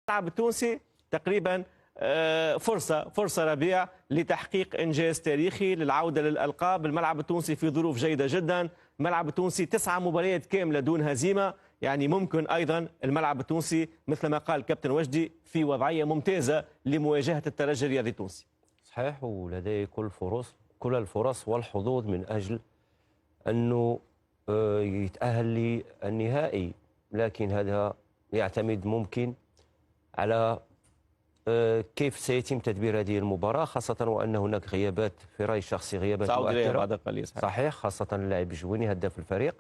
الملعب التونسي تقريبا فرصة ربيع لتحقيق إنجاز تاريخي للعودة للألقاب. الملعب التونسي في ظروف جيدة جدا، الملعب التونسي 9 مباريات كاملة دون هزيمة، يعني ممكن أيضا الملعب التونسي مثل ما قال كابتن وجدي في وضعية ممتازة لمواجهة الترجي الرياضي التونسي. صحيح، ولديه كل الفرص والحظوظ من أجل أنه يتأهل للنهائي، لكن هذا يعتمد ممكن على كيف سيتم تدبير هذه المباراة، خاصة وأن هناك غيابات في رأيي الشخصي، غيابات مؤثرة بعد قليل. صحيح، خاصة اللاعب الجويني هداف الفريق.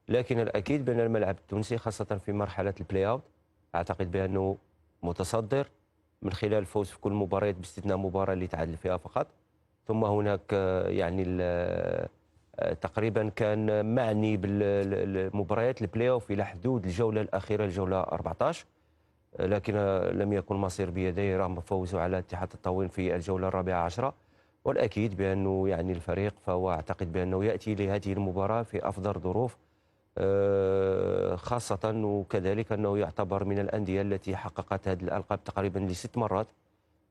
لكن الأكيد بأن الملعب التونسي خاصة في مرحلة البلاي أوت أعتقد بأنه متصدر من خلال الفوز في كل مباريات باستثناء مباراة اللي تعادل فيها فقط. ثم هناك يعني تقريبا كان معني بالمباريات البلاي أوف إلى حدود الجولة الأخيرة، الجولة 14، لكن لم يكن مصير بيديه رغم فوزه على اتحاد التطاوين في الجولة الرابعة عشرة. والأكيد بأنه يعني الفريق فهو أعتقد بأنه يأتي لهذه المباراة في أفضل ظروف، خاصة وكذلك أنه يعتبر من الأندية التي حققت هذه الألقاب تقريبا ل6 مرات،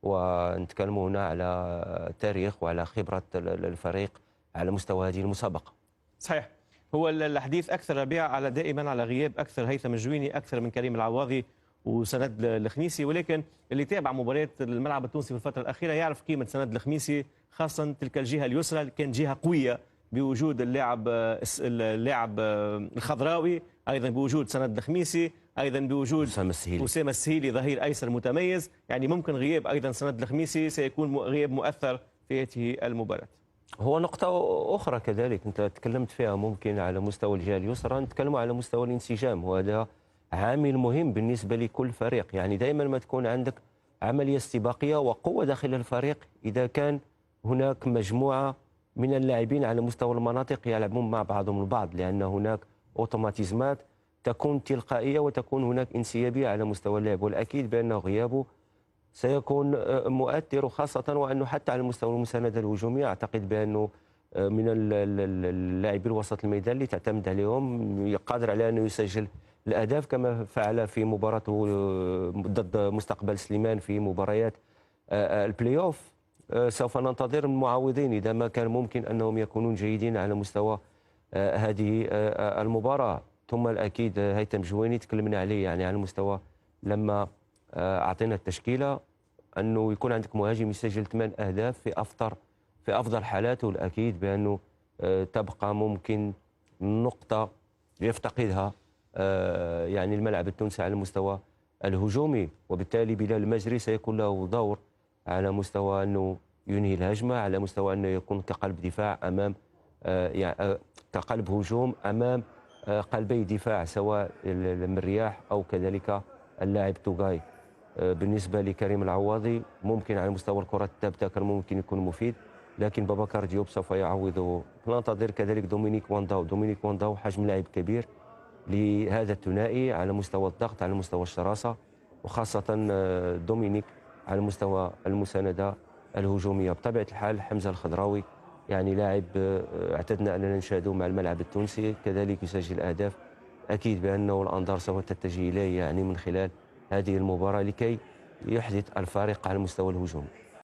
ونتكلم هنا على تاريخ وعلى خبرة الفريق على مستوى هذه المسابقة. صحيح، هو الحديث أكثر ربيع على دائما على غياب أكثر هيثم الجويني أكثر من كريم العواضي وسند الخميسي، ولكن اللي تابع مباريات الملعب التونسي في الفترة الأخيرة يعرف قيمة سند الخميسي، خاصة تلك الجهة اليسرى اللي كانت جهة قوية بوجود اللاعب الخضراوي، أيضا بوجود سند الخميسي، أيضا بوجود أسامة السهيلي ظهير أيسر متميز. يعني ممكن غياب أيضا سند الخميسي سيكون غياب مؤثر في هذه المباراة. هو نقطة أخرى كذلك أنت تكلمت فيها، ممكن على مستوى الجهة اليسرى نتكلم على مستوى الانسجام، وهذا عامل مهم بالنسبة لكل فريق. يعني دائما ما تكون عندك عملية استباقية وقوة داخل الفريق إذا كان هناك مجموعة من اللاعبين على مستوى المناطق يلعبون مع بعضهم البعض، لأن هناك أوتوماتيزمات تكون تلقائية وتكون هناك انسيابية على مستوى اللعب، والأكيد بأنه غيابه سيكون مؤثر، وخاصة وأنه حتى على مستوى المساندة الهجومية أعتقد بأنه من اللاعبين الوسط الميدان اللي تعتمد عليهم قادر على أنه يسجل الأهداف كما فعل في مباراته ضد مستقبل سليمان في مباريات البلاي أوف. سوف ننتظر من المعوضين إذا ما كان ممكن أنهم يكونون جيدين على مستوى هذه المباراة. ثم الأكيد هيثم جويني تكلمنا عليه، يعني على المستوى لما أعطينا التشكيلة أنه يكون عندك مهاجم يسجل 8 أهداف في أفضل حالاته، الأكيد بأنه تبقى ممكن نقطة يفتقدها يعني الملعب التونسي على المستوى الهجومي، وبالتالي بلال المجري سيكون له دور على مستوى أنه ينهي الهجمة، على مستوى أنه يكون كقلب دفاع أمام يعني كقلب هجوم أمام قلبي دفاع سواء المرياح أو كذلك اللاعب توغاي. بالنسبة لكريم العواضي ممكن على مستوى الكرة الثابتة كان ممكن يكون مفيد، لكن بابكر ديوب سوف يعوضه. ننتظر كذلك دومينيك وانداو حجم لاعب كبير لهذا الثنائي على مستوى الضغط، على مستوى الشراسة، وخاصة دومينيك على مستوى المساندة الهجومية. بطبيعة الحال حمزة الخضراوي يعني لاعب اعتدنا أننا نشاهده مع الملعب التونسي كذلك يسجل أهداف، أكيد بأنه الأنظار سوف تتجه إليه يعني من خلال هذه المباراة لكي يحدث الفارق على المستوى الهجومي.